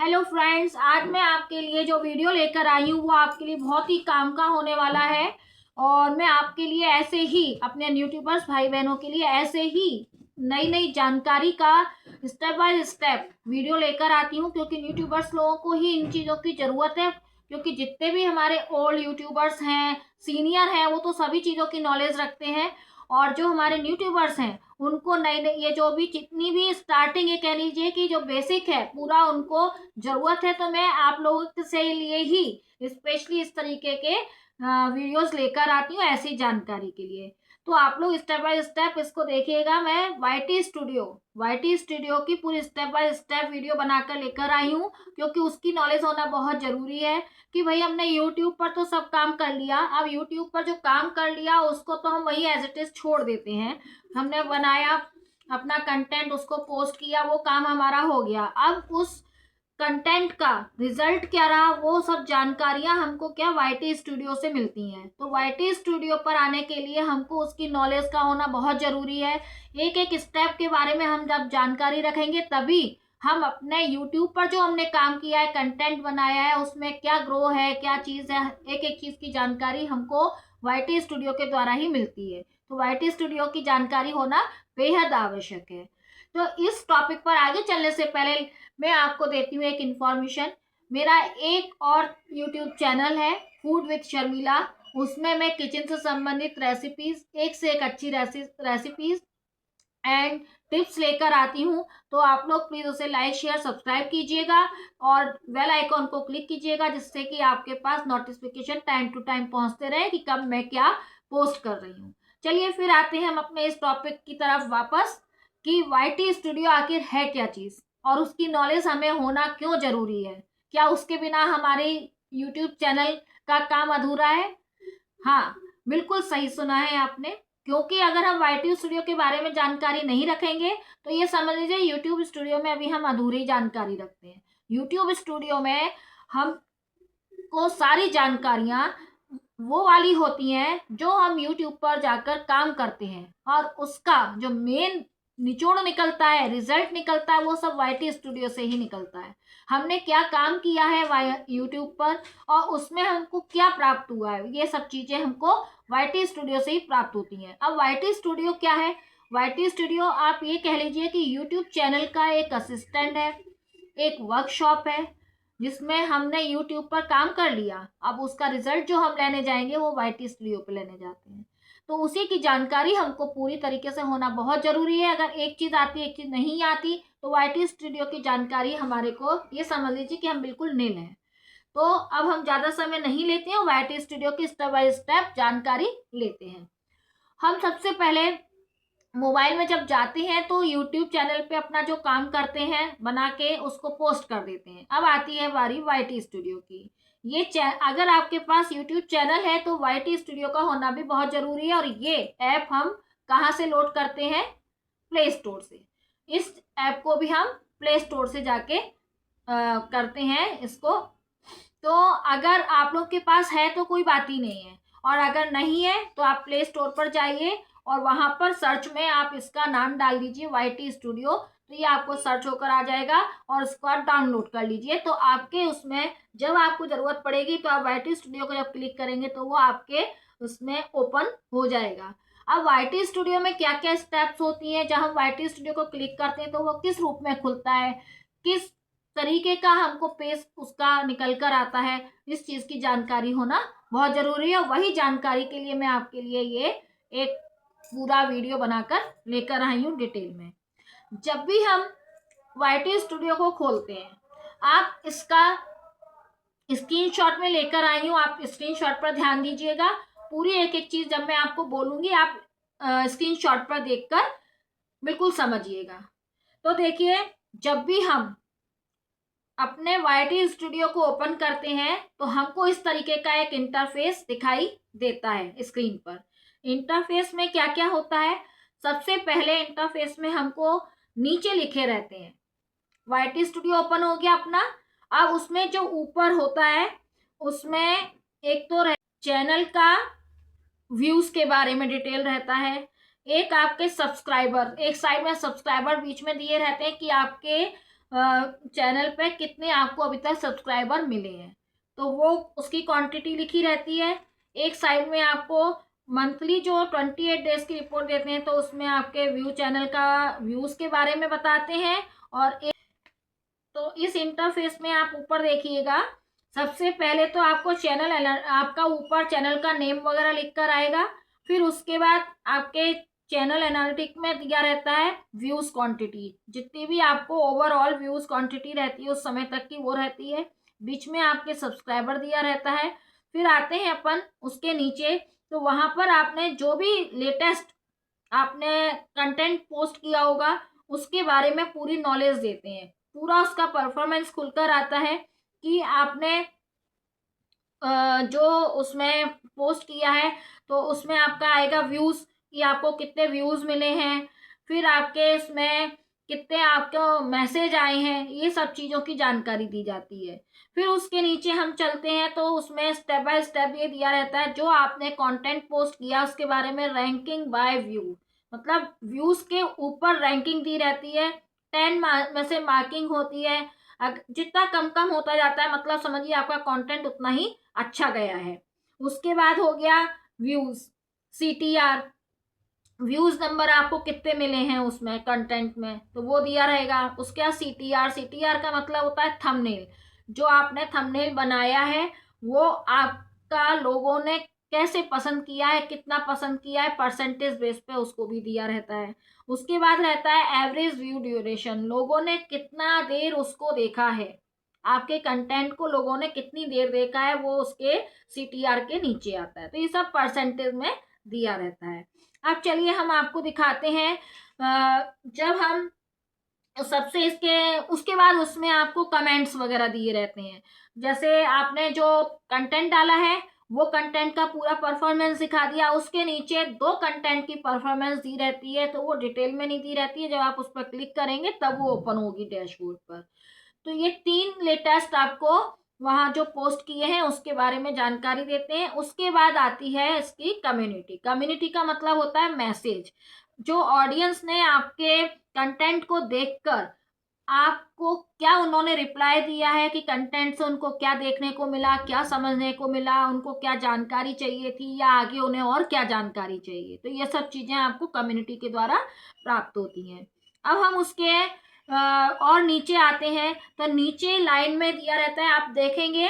Hello friends, आज मैं आपके लिए जो वीडियो लेकर आई हूँ वो आपके लिए बहुत ही काम का होने वाला है। और मैं आपके लिए ऐसे ही अपने यूट्यूबर्स भाई बहनों के लिए ऐसे ही नई नई जानकारी का स्टेप बाय स्टेप वीडियो लेकर आती हूँ, क्योंकि यूट्यूबर्स लोगों को ही इन चीज़ों की ज़रूरत है। क्योंकि जितने भी हमारे ओल्ड यूट्यूबर्स हैं, सीनियर हैं, वो तो सभी चीज़ों की नॉलेज रखते हैं। और जो हमारे यूट्यूबर्स हैं उनको नई नई ये जो भी जितनी भी स्टार्टिंग ये कह लीजिए कि जो बेसिक है पूरा उनको जरूरत है। तो मैं आप लोगों से लिए ही स्पेशली इस तरीके के वीडियोस लेकर आती हूँ ऐसी जानकारी के लिए। तो आप लोग स्टेप बाय स्टेप इसको देखिएगा। मैं वाईटी स्टूडियो की पूरी स्टेप बाय स्टेप वीडियो बनाकर लेकर आई हूँ, क्योंकि उसकी नॉलेज होना बहुत जरूरी है। कि भाई हमने यूट्यूब पर तो सब काम कर लिया, अब यूट्यूब पर जो काम कर लिया उसको तो हम वही एज इट इज छोड़ देते हैं। हमने बनाया अपना कंटेंट, उसको पोस्ट किया, वो काम हमारा हो गया। अब उस कंटेंट का रिजल्ट क्या रहा वो सब जानकारियां हमको क्या वाईटी स्टूडियो से मिलती हैं। तो वाईटी स्टूडियो पर आने के लिए हमको उसकी नॉलेज का होना बहुत जरूरी है। एक एक स्टेप के बारे में हम जब जानकारी रखेंगे तभी हम अपने यूट्यूब पर जो हमने काम किया है, कंटेंट बनाया है, उसमें क्या ग्रो है, क्या चीज़ है, एक एक चीज़ की जानकारी हमको वाईटी स्टूडियो के द्वारा ही मिलती है। तो वाईटी स्टूडियो की जानकारी होना बेहद आवश्यक है। तो इस टॉपिक पर आगे चलने से पहले मैं आपको देती हूँ एक इन्फॉर्मेशन। मेरा एक और यूट्यूब चैनल है, फूड विद शर्मिला। उसमें मैं किचन से संबंधित रेसिपीज, एक से एक अच्छी रेसिपीज एंड टिप्स लेकर आती हूँ। तो आप लोग प्लीज उसे लाइक शेयर सब्सक्राइब कीजिएगा और बेल आइकॉन को क्लिक कीजिएगा, जिससे कि आपके पास नोटिफिकेशन टाइम टू टाइम पहुंचते रहे कि कब मैं क्या पोस्ट कर रही हूँ। चलिए फिर आते हैं हम अपने इस टॉपिक की तरफ वापस कि वाईटी स्टूडियो आखिर है क्या चीज और उसकी नॉलेज हमें होना क्यों जरूरी है। क्या उसके बिना हमारे यूट्यूब चैनल का काम अधूरा है? हाँ, बिल्कुल सही सुना है आपने। क्योंकि अगर हम वाईटी स्टूडियो के बारे में जानकारी नहीं रखेंगे तो ये समझ लीजिए यूट्यूब स्टूडियो में अभी हम अधूरी जानकारी रखते हैं। यूट्यूब स्टूडियो में हम को सारी जानकारियां वो वाली होती हैं जो हम यूट्यूब पर जाकर काम करते हैं, और उसका जो मेन निचोड़ निकलता है, रिजल्ट निकलता है, वो सब वाईटी स्टूडियो से ही निकलता है। हमने क्या काम किया है यूट्यूब पर और उसमें हमको क्या प्राप्त हुआ है, ये सब चीजें हमको वाईटी स्टूडियो से ही प्राप्त होती हैं। अब वाईटी स्टूडियो क्या है? वाईटी स्टूडियो आप ये कह लीजिए कि यूट्यूब चैनल का एक असिस्टेंट है, एक वर्कशॉप है, जिसमें हमने यूट्यूब पर काम कर लिया। अब उसका रिजल्ट जो हम लेने जाएंगे वो वाईटी स्टूडियो पे लेने जाते हैं। तो उसी की जानकारी हमको पूरी तरीके से होना बहुत जरूरी है। अगर एक चीज आती एक चीज नहीं आती तो वाईटी स्टूडियो की जानकारी हमारे को ये समझ लीजिए कि हम बिल्कुल नील हैं। तो अब हम ज्यादा समय नहीं लेते हैं, वाईटी स्टूडियो की स्टेप बाय स्टेप जानकारी लेते हैं। हम सबसे पहले मोबाइल में जब जाते हैं तो यूट्यूब चैनल पे अपना जो काम करते हैं बना के उसको पोस्ट कर देते हैं। अब आती है बारी वाईटी स्टूडियो की। अगर आपके पास यूट्यूब चैनल है तो वाईटी स्टूडियो का होना भी बहुत जरूरी है। और ये ऐप हम कहाँ से लोड करते हैं? प्ले स्टोर से। इस ऐप को भी हम प्ले स्टोर से जाके करते हैं इसको। तो अगर आप लोग के पास है तो कोई बात ही नहीं है, और अगर नहीं है तो आप प्ले स्टोर पर जाइए और वहां पर सर्च में आप इसका नाम डाल दीजिए वाईटी स्टूडियो। तो ये आपको सर्च होकर आ जाएगा और उसको आप डाउनलोड कर लीजिए। तो आपके उसमें जब आपको जरूरत पड़ेगी तो आप वाईटी स्टूडियो को जब क्लिक करेंगे तो वो आपके उसमें ओपन हो जाएगा। अब वाईटी स्टूडियो में क्या क्या स्टेप्स होती हैं, जब हम वाईटी स्टूडियो को क्लिक करते हैं तो वो किस रूप में खुलता है, किस तरीके का हमको पेज उसका निकल कर आता है, इस चीज की जानकारी होना बहुत जरूरी है। वही जानकारी के लिए मैं आपके लिए ये एक पूरा वीडियो बनाकर लेकर आई हूँ डिटेल में। जब भी हम वाईटी स्टूडियो को खोलते हैं, आप इसका स्क्रीनशॉट में लेकर आई हूँ, आप स्क्रीनशॉट पर ध्यान दीजिएगा। पूरी एक एक चीज जब मैं आपको बोलूंगी आप स्क्रीनशॉट पर देखकर बिल्कुल समझिएगा। तो देखिए, जब भी हम अपने वाईटी स्टूडियो को ओपन करते हैं तो हमको इस तरीके का एक इंटरफेस दिखाई देता है स्क्रीन पर। इंटरफेस में क्या क्या होता है? सबसे पहले इंटरफेस में हमको नीचे लिखे रहते हैं, वाईटी स्टूडियो ओपन हो गया अपना। अब उसमें जो ऊपर होता है उसमें एक तो चैनल का व्यूज के बारे में डिटेल रहता है, एक आपके सब्सक्राइबर, एक साइड में सब्सक्राइबर बीच में दिए रहते हैं कि आपके चैनल पे कितने आपको अभी तक सब्सक्राइबर मिले हैं, तो वो उसकी क्वांटिटी लिखी रहती है। एक साइड में आपको मंथली जो 28 डेज की रिपोर्ट देते हैं तो उसमें आपके व्यू, चैनल का व्यूज के बारे में बताते हैं। और एक तो इस इंटरफेस में आप ऊपर देखिएगा, सबसे पहले तो आपको चैनल, आपका ऊपर चैनल का नेम वगैरह लिख कर आएगा। फिर उसके बाद आपके चैनल एनालिटिक में दिया रहता है व्यूज क्वांटिटी, जितनी भी आपको ओवरऑल व्यूज क्वांटिटी रहती है उस समय तक की वो रहती है। बीच में आपके सब्सक्राइबर दिया रहता है। फिर आते हैं अपन उसके नीचे, तो वहां पर आपने जो भी लेटेस्ट आपने कंटेंट पोस्ट किया होगा उसके बारे में पूरी नॉलेज देते हैं। पूरा उसका परफॉर्मेंस खुलकर आता है कि आपने जो उसमें पोस्ट किया है तो उसमें आपका आएगा व्यूज, कि आपको कितने व्यूज मिले हैं, फिर आपके इसमें कितने आपको मैसेज आए हैं, ये सब चीजों की जानकारी दी जाती है। फिर उसके नीचे हम चलते हैं तो उसमें स्टेप बाय स्टेप ये दिया रहता है जो आपने कंटेंट पोस्ट किया उसके बारे में रैंकिंग बाय व्यू, मतलब व्यूज के ऊपर रैंकिंग दी रहती है। 10 में से मार्किंग होती है। जितना कम कम होता जाता है मतलब समझिए आपका कंटेंट उतना ही अच्छा गया है। उसके बाद हो गया व्यूज, CTR, व्यूज नंबर आपको कितने मिले हैं उसमें कंटेंट में, तो वो दिया रहेगा। उसके बाद CTR का मतलब होता है थंबनेल, जो आपने थंबनेल बनाया है वो आपका लोगों ने कैसे पसंद किया है, कितना पसंद किया है, परसेंटेज बेस पे उसको भी दिया रहता है। उसके बाद रहता है एवरेज व्यू ड्यूरेशन, लोगों ने कितना देर उसको देखा है, आपके कंटेंट को लोगों ने कितनी देर देखा है, वो उसके CTR के नीचे आता है। तो ये सब परसेंटेज में दिया रहता है। अब चलिए हम आपको दिखाते हैं, जब हम सबसे इसके उसके बाद उसमें आपको कमेंट्स वगैरह दिए रहते हैं। जैसे आपने जो कंटेंट डाला है वो कंटेंट का पूरा परफॉर्मेंस दिखा दिया, उसके नीचे 2 कंटेंट की परफॉर्मेंस दी रहती है, तो वो डिटेल में नहीं दी रहती है, जब आप उस पर क्लिक करेंगे तब वो ओपन होगी डैशबोर्ड पर। तो ये 3 लेटेस्ट आपको वहां जो पोस्ट किए हैं उसके बारे में जानकारी देते हैं। उसके बाद आती है इसकी कम्युनिटी। कम्युनिटी का मतलब होता है मैसेज, जो ऑडियंस ने आपके कंटेंट को देखकर आपको क्या उन्होंने रिप्लाई दिया है, कि कंटेंट से उनको क्या देखने को मिला, क्या समझने को मिला, उनको क्या जानकारी चाहिए थी, या आगे उन्हें और क्या जानकारी चाहिए। तो ये सब चीजें आपको कम्युनिटी के द्वारा प्राप्त होती हैं। अब हम उसके और नीचे आते हैं, तो नीचे लाइन में दिया रहता है, आप देखेंगे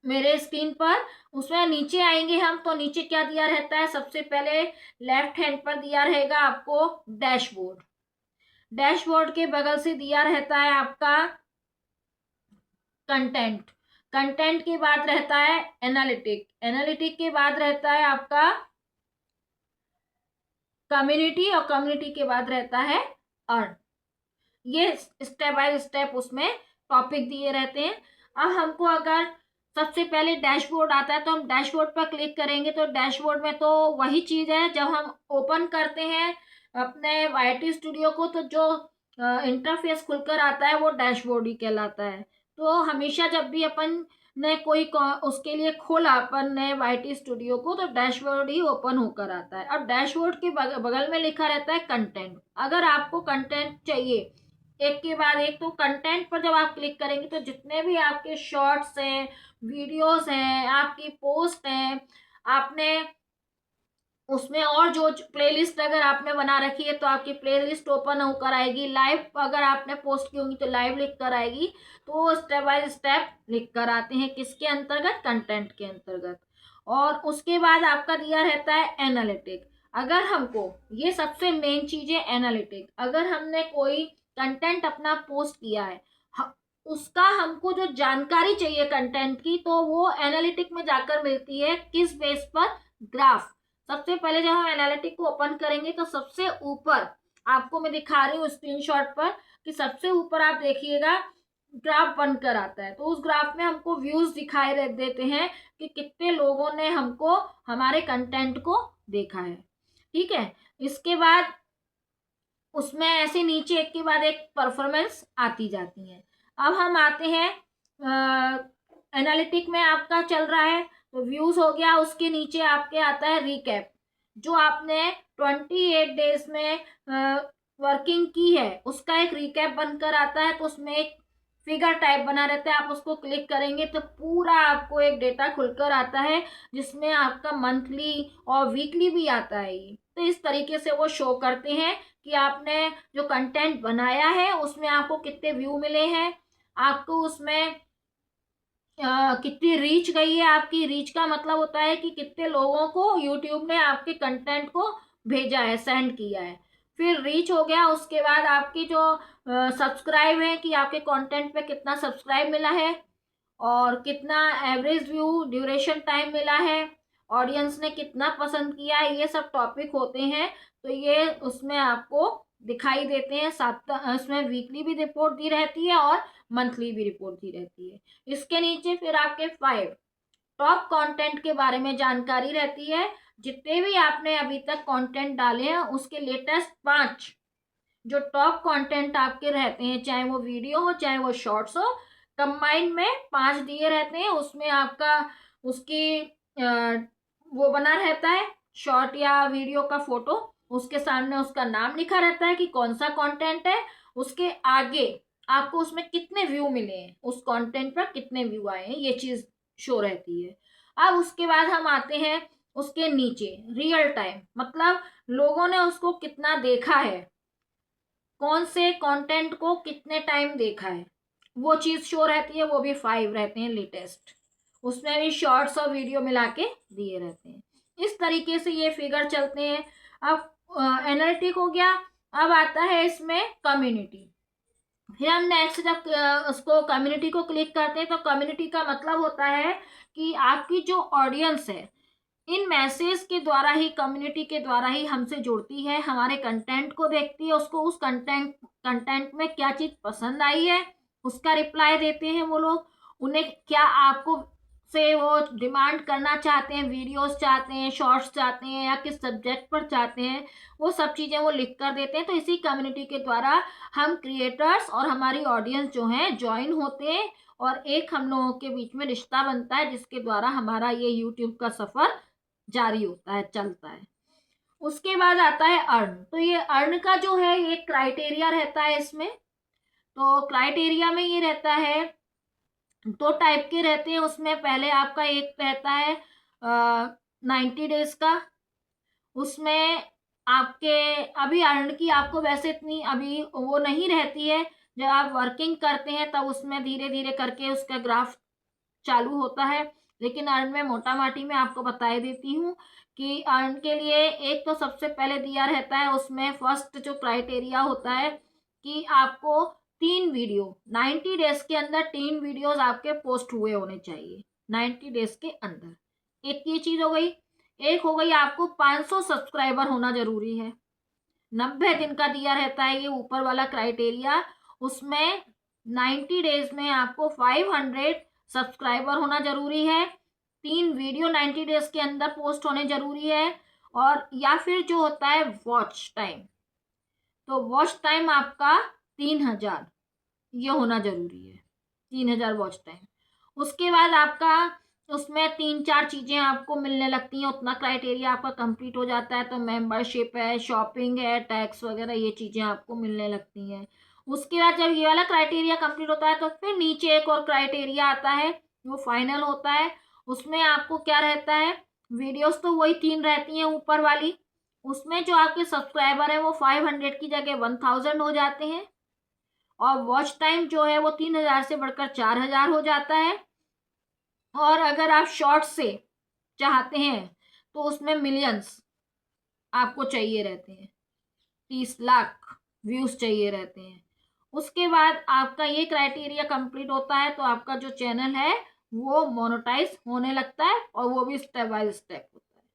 मेरे स्क्रीन पर, उसमें नीचे आएंगे हम तो नीचे क्या दिया रहता है, सबसे पहले लेफ्ट हैंड पर दिया रहेगा आपको डैशबोर्ड। डैशबोर्ड के बगल से दिया रहता है आपका कंटेंट। कंटेंट के बाद रहता है एनालिटिक। एनालिटिक के बाद रहता है आपका कम्युनिटी, और कम्युनिटी के बाद रहता है अर्न। ये स्टेप बाय स्टेप उसमें टॉपिक दिए रहते हैं। अब हमको अगर सबसे पहले डैशबोर्ड आता है तो हम डैशबोर्ड पर क्लिक करेंगे, तो डैशबोर्ड में तो वही चीज है, जब हम ओपन करते हैं अपने YT स्टूडियो को तो जो इंटरफेस खुलकर आता है वो डैशबोर्ड ही कहलाता है। तो हमेशा जब भी अपन ने कोई उसके लिए खोला अपन ने YT स्टूडियो को तो डैशबोर्ड ही ओपन होकर आता है। अब डैशबोर्ड के बगल में लिखा रहता है कंटेंट। अगर आपको कंटेंट चाहिए एक के बाद एक, तो कंटेंट पर जब आप क्लिक करेंगे तो जितने भी आपके शॉर्ट्स हैं, वीडियोस हैं, आपकी पोस्ट हैं, आपने उसमें और जो प्लेलिस्ट अगर आपने बना रखी है तो आपकी प्लेलिस्ट ओपन होकर आएगी। लाइव अगर आपने पोस्ट की होंगी तो लाइव लिख कर आएगी। तो वो स्टेप बाय स्टेप लिख कर आते हैं, किसके अंतर्गत, कंटेंट के अंतर्गत। और उसके बाद आपका दिया रहता है एनालिटिक। अगर हमको, ये सबसे मेन चीज है एनालिटिक, अगर हमने कोई कंटेंट अपना पोस्ट किया है, उसका हमको जो जानकारी चाहिए कंटेंट की, तो वो एनालिटिक में जाकर मिलती है। किस बेस पर, ग्राफ। सबसे पहले जब हम एनालिटिक को ओपन करेंगे तो सबसे ऊपर आपको मैं दिखा रही हूँ स्क्रीनशॉट पर, कि सबसे ऊपर आप देखिएगा ग्राफ बनकर आता है। तो उस ग्राफ में हमको व्यूज दिखाई देते हैं कि कितने लोगों ने हमको, हमारे कंटेंट को देखा है। ठीक है। इसके बाद उसमें ऐसे नीचे एक के बाद एक परफॉर्मेंस आती जाती है। अब हम आते हैं एनालिटिक में आपका चल रहा है तो व्यूज हो गया, उसके नीचे आपके आता है रिकैप, जो आपने 28 डेज में वर्किंग की है उसका एक रिकैप बनकर आता है, तो उसमें एक फिगर टाइप बना रहता है। आप उसको क्लिक करेंगे तो पूरा आपको एक डेटा खुलकर आता है, जिसमें आपका मंथली और वीकली भी आता है ये। तो इस तरीके से वो शो करते हैं कि आपने जो कंटेंट बनाया है उसमें आपको कितने व्यू मिले हैं, आपको उसमें कितनी रीच गई है। आपकी रीच का मतलब होता है कि कितने लोगों को यूट्यूब ने आपके कंटेंट को भेजा है, सेंड किया है। फिर रीच हो गया, उसके बाद आपकी जो सब्सक्राइब है कि आपके कंटेंट पे कितना सब्सक्राइब मिला है, और कितना एवरेज व्यू ड्यूरेशन टाइम मिला है, ऑडियंस ने कितना पसंद किया है, ये सब टॉपिक होते हैं। तो ये उसमें आपको दिखाई देते हैं। साप्ताह उसमें वीकली भी रिपोर्ट दी रहती है और मंथली भी रिपोर्ट दी रहती है। इसके नीचे फिर आपके 5 टॉप कंटेंट के बारे में जानकारी रहती है। जितने भी आपने अभी तक कंटेंट डाले हैं उसके लेटेस्ट 5 जो टॉप कंटेंट आपके रहते हैं, चाहे वो वीडियो हो चाहे वो शॉर्ट्स हो, कंबाइंड में 5 दिए रहते हैं। उसमें आपका उसकी वो बना रहता है, शॉर्ट या वीडियो का फोटो, उसके सामने उसका नाम लिखा रहता है कि कौन सा कंटेंट है, उसके आगे आपको उसमें कितने व्यू मिले हैं, उस कंटेंट पर कितने व्यू आए हैं, ये चीज शो रहती है। अब उसके बाद हम आते हैं उसके नीचे रियल टाइम, मतलब लोगों ने उसको कितना देखा है, कौन से कंटेंट को कितने टाइम देखा है, वो चीज शो रहती है। वो भी 5 रहते हैं लेटेस्ट, उसमें भी शॉर्ट्स और वीडियो मिला के दिए रहते हैं। इस तरीके से ये फिगर चलते हैं। अब एनालिटिक हो गया। अब आता है इसमें कम्युनिटी। फिर हम नेक्स्ट जब उसको कम्युनिटी को क्लिक करते हैं तो कम्युनिटी का मतलब होता है कि आपकी जो ऑडियंस है इन मैसेज के द्वारा ही, कम्युनिटी के द्वारा ही हमसे जुड़ती है, हमारे कंटेंट को देखती है, उसको उस कंटेंट में क्या चीज पसंद आई है उसका रिप्लाई देते हैं वो लोग। उन्हें क्या आपको से वो डिमांड करना चाहते हैं, वीडियोस चाहते हैं, शॉर्ट्स चाहते हैं, या किस सब्जेक्ट पर चाहते हैं, वो सब चीजें वो लिख कर देते हैं। तो इसी कम्युनिटी के द्वारा हम क्रिएटर्स और हमारी ऑडियंस जो है ज्वाइन होते हैं, और एक हम लोगों के बीच में रिश्ता बनता है, जिसके द्वारा हमारा ये यूट्यूब का सफर जारी होता है, चलता है। उसके बाद आता है अर्न। तो ये अर्न का जो है ये क्राइटेरिया रहता है इसमें। तो क्राइटेरिया में ये रहता है, 2 टाइप के रहते हैं उसमें। पहले आपका एक रहता है 90 डेज का, उसमें आपके अभी अर्न की आपको वैसे इतनी अभी वो नहीं रहती है। जब आप वर्किंग करते हैं तब उसमें धीरे धीरे करके उसका ग्राफ चालू होता है। लेकिन अर्न में मोटा माटी में आपको बता देती हूँ कि अर्न के लिए एक तो सबसे पहले दिया रहता है, उसमें फर्स्ट जो क्राइटेरिया होता है कि आपको 3 वीडियो 90 डेज के अंदर 3 वीडियोस आपके पोस्ट हुए होने चाहिए 90 डेज के अंदर। एक ये चीज हो गई। एक हो गई आपको 500 सब्सक्राइबर होना जरूरी है। 90 दिन का दिया रहता है ये ऊपर वाला क्राइटेरिया। उसमें 90 डेज में आपको 500 सब्सक्राइबर होना जरूरी है, 3 वीडियो 90 डेज के अंदर पोस्ट होने जरूरी है, और या फिर जो होता है वॉच टाइम, तो वॉच टाइम आपका 3000 ये होना जरूरी है, 3000 वॉच टाइम। उसके बाद आपका उसमें 3-4 चीजें आपको मिलने लगती हैं, उतना क्राइटेरिया आपका कंप्लीट हो जाता है। तो मेंबरशिप है, शॉपिंग है, टैक्स वगैरह ये चीजें आपको मिलने लगती हैं। उसके बाद जब ये वाला क्राइटेरिया कंप्लीट होता है तो फिर नीचे एक और क्राइटेरिया आता है, वो फाइनल होता है। उसमें आपको क्या रहता है, वीडियोस तो वही 3 रहती हैं ऊपर वाली, उसमें जो आपके सब्सक्राइबर है वो 500 की जगह 1000 हो जाते हैं, और वॉच टाइम जो है वो 3000 से बढ़कर 4000 हो जाता है। और अगर आप शॉर्ट से चाहते हैं तो उसमें मिलियंस आपको चाहिए रहते हैं, 30 लाख व्यूज चाहिए रहते हैं। उसके बाद आपका ये क्राइटेरिया कंप्लीट होता है तो आपका जो चैनल है वो मोनेटाइज होने लगता है, और वो भी स्टेप बाय स्टेप होता है।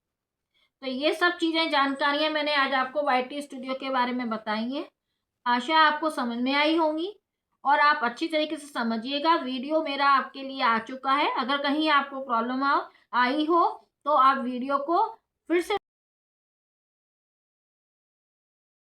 तो ये सब चीजें जानकारियां मैंने आज आपको वाईटी स्टूडियो के बारे में बताई हैं। आशा आपको समझ में आई होंगी, और आप अच्छी तरीके से समझिएगा। वीडियो मेरा आपके लिए आ चुका है, अगर कहीं आपको प्रॉब्लम आई हो तो आप वीडियो को फिर से